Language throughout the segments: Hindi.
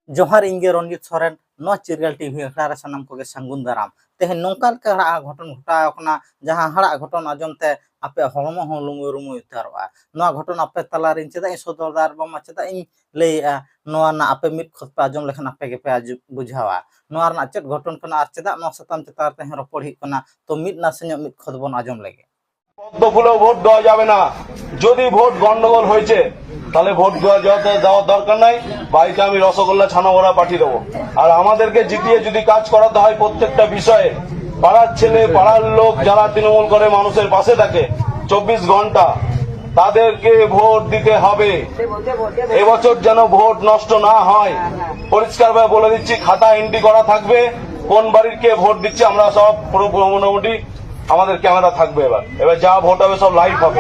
जोहार इंगे रंजित सोरेन नो चिरगल टीवी अखड़ा सानाम को संगुन दाराम तेहन नौका हड़ा घटन घटा जहां हड़ा घटन आजमते आपे हड़मो हो लुंगु रुमु उतारोआ नोआ घटन आपे तलारिन चेदा सदरदार बामा चेदा इन लेया नोआ ना आपे मिट खत पे आजम लेखन आपे के पे बुझावा नोआ ना चेद घटन कना आर चेदा नो सताम चेतार ते रपड़ ही कना तो मिट नासेन मिट खत बन आजम लेगे পদ্মগুলো ভোট দেওয়া যাবে না। যদি ভোট গন্ডগোল হয়েছে তাহলে ভোট দেওয়ার দরকার নাই, বাড়িতে আমি রসগোল্লা ছানা ভরা পাঠিয়ে দেবো। আর আমাদেরকে জিতিয়ে যদি কাজ করাতে হয় প্রত্যেকটা বিষয়ে পাড়ার ছেলে পাড়ার লোক যারা তৃণমূল করে মানুষের পাশে থাকে 24 ঘন্টা তাদেরকে ভোট দিতে হবে। এবছর যেন ভোট নষ্ট না হয় পরিষ্কারভাবে বলে দিচ্ছি, খাতা এন্ট্রি করা থাকবে কোন বাড়ির কে ভোট দিচ্ছে, আমরা সব পুরো মোটামুটি আমাদের ক্যামেরা থাকবে। এবার যা ভোট হবে সব লাইভ হবে।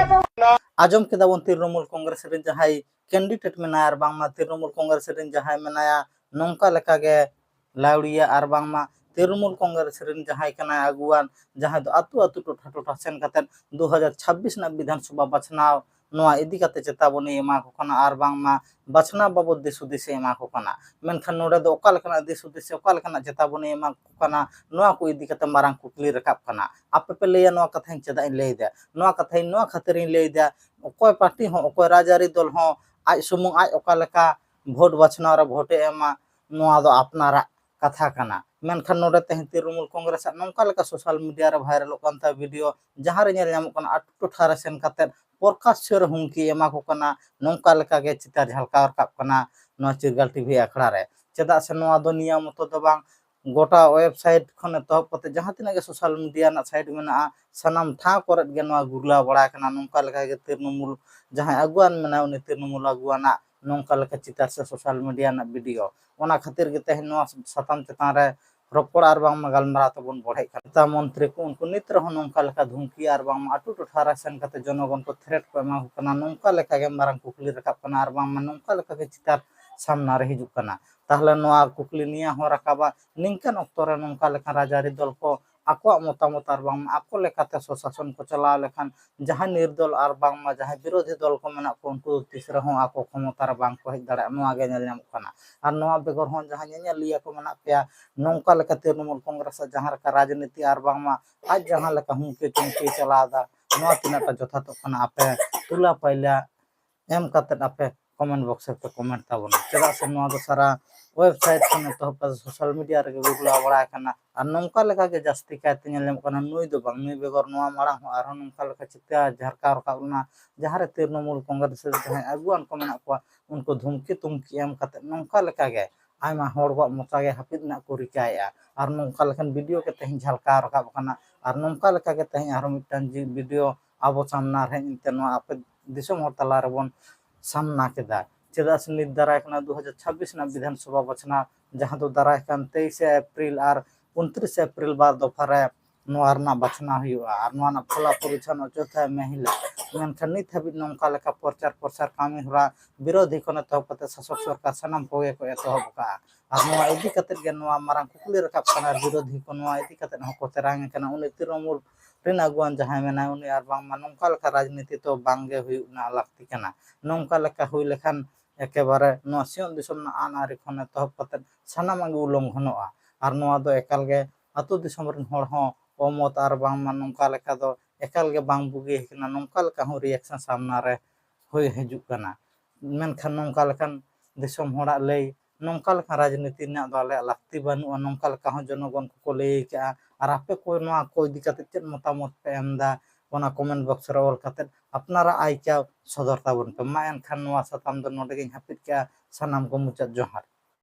आजम के दाबन तृणमूल कांग्रेस रेन जहाई कैंडिडेट मेनाया बांगमा तृणमूल कांग्रेस रेन जहाई मेनाया नौका लेका गे लाउड़िया आर बांगमा तृणमूल कांग्रेस रेन जहाई कना अगुवान जहां दो अतु अतु टोठा टोठा सेन कते 2026 ना विधानसभा बचनाव नोआ इदी कते चेतावनी एमा को कना आर बांगमा बचना बाबद दिसुदिस एमा को कना मेनखान नोडे दो ओका लेकना दिसुदिस ओका लेकना चेतावनी एमा को कना नोआ को इदी कते मारांग कुकली रकाब कना आपे पे लेया नोआ कथा चेदा इन लेय दे नोआ कथा नोआ खातिर इन लेय दे ओकोय पार्टी हो ओकोय राजारी दल हो आज सुमुंग आज ओका लेका भोट बचना रे भोटे एमा नोआ दो अपनारा कथा कना मेनखान नोडे तेह तृणमूल कांग्रेस नौका लेका सोशल मीडिया रे वायरल ओकनता वीडियो जहां रे नेल नामो कना अटु टोठा रे सेन कते प्रकाश छर हुंकी एमा को कना नौका लेका गे चितार झलका रकाब कना नो चिरगल टीवी अखड़ा रे चेदा से नोआ दो नियम मतो दो बांग गोटा वेबसाइट खने तहब कते जहां तिना गे सोशल मीडिया ना साइट मेना सनाम ठा करत गे नोआ गुरला बड़ा कना नौका लेका गे तृणमूल जहां अगुवान मेना उनी तृणमूल अगुवाना नौका लेका चितार से सोशल मीडिया ना वीडियो ओना खातिर गे तेह नोआ सताम चेतान रे रपड़ आर बांग गालमारा तबन बढ़े नेता मंत्री को उनको नित रहो नौका लेका धुमकी आर बांग अटु टोठा रे सेन कते जनगण को थ्रेट को एमा कना नौका लेका गे मारांग कुकली रकाब कना आर बांग नौका लेका गे चितार सामना रे हिजुक कना ताहले नोआ कुकली निया हो रकाबा निंकन अक्तो रे नौका लेका राजारी दल को आको मतामत आर बांग आको लेकाते स्वशासन को चलाव लेखान जहां निर्दल आर बांग जहां विरोधी दल को मेना को उनको तीसरे हो आको क्षमता रे बांग को हेज दाड़ा नोआ गे नेल नाम कना आर नोआ बेगर हो जहां नेल लिया को मेना पेया नौका लेका तृणमूल कांग्रेस जहां रे राजनीति आर बांग आज जहां लेका हुंके चुंकी चलादा नोआ तिनाटा जथा तो कना आपे तुला पहला एम कते आपे कमेंट बॉक्स पे कमेंट ताबन चेदा से नोआ दो सारा वेबसाइट खने तो सोशल मीडिया रे गुगला बड़ा कना आ नौका लेका के जास्ती काते नेल कना नुई दो बांग नुई बेगर नोआ मारा हो आरो नौका लेका चित्ता झरका रकाबना जहां रे तृणमूल कांग्रेस जहां अगुवान को मेना को उनको धुमकी तुमकी एम कते नौका लेका गे आयमा होड़ गो मोचा गे हापिद ना को रिकाया आर नौका लेखन वीडियो के तेह झलका रकाब कना आर नौका लेका के तेह आरो मिटन जी वीडियो आबो सामना रे इनते नोआ आपे दिसम हर तला रे बन सामना केदा चेदा से नित दाराय कना 2026 ना विधानसभा बचना जहां दो दाराय कान 23 अप्रैल आर 29 अप्रैल बार दोफारे नोआ रना बचना हुआ आर नोआ ना फला परिचन चौथा महिला मेनखान नित हाबि नौका लेका प्रचार प्रसार कामी होरा विरोधी कोने तहब कते शासक सरकार सनाम कोगे को एतहब का आर नोआ इदी कते गे नोआ मारांग कुकली रकाब कना विरोधी को नोआ इदी कते हो को तेरांग कना उनी तृणमूल रेन अगुवान जहां मेना उनी आर बांग नौका लेका राजनीति तो बांगे हुई ना लागती कना नौका लेका हुई लेखान एकेबारे नोआ सियन दिसम ना आनारी खने तहब कते सनाम आगे उल्लंघनोआ आर नोआ दो एकाल गे अतु दिसम रेन होड़ हो ओमत आर बांग नौका लेका दो एकाल गे बांग बुगी कना नौका लेका हो रिएक्शन सामना रे होय हिजुक कना मेनखान नौका लेखान दिसम होड़ा लई नौका लेका राजनीति ना दो आले लागती बानुआ नौका लेका हो जनगण को लई का आर आपे को नोआ को इदी कते चेद मतामत पे एमदा ओना कमेंट बॉक्स रे ऑल कते अपनारा आइका सदर ताबन पे मा एनखान नोआ सताम दो नोडे गे हापित का सनाम को मुचाद जोहार।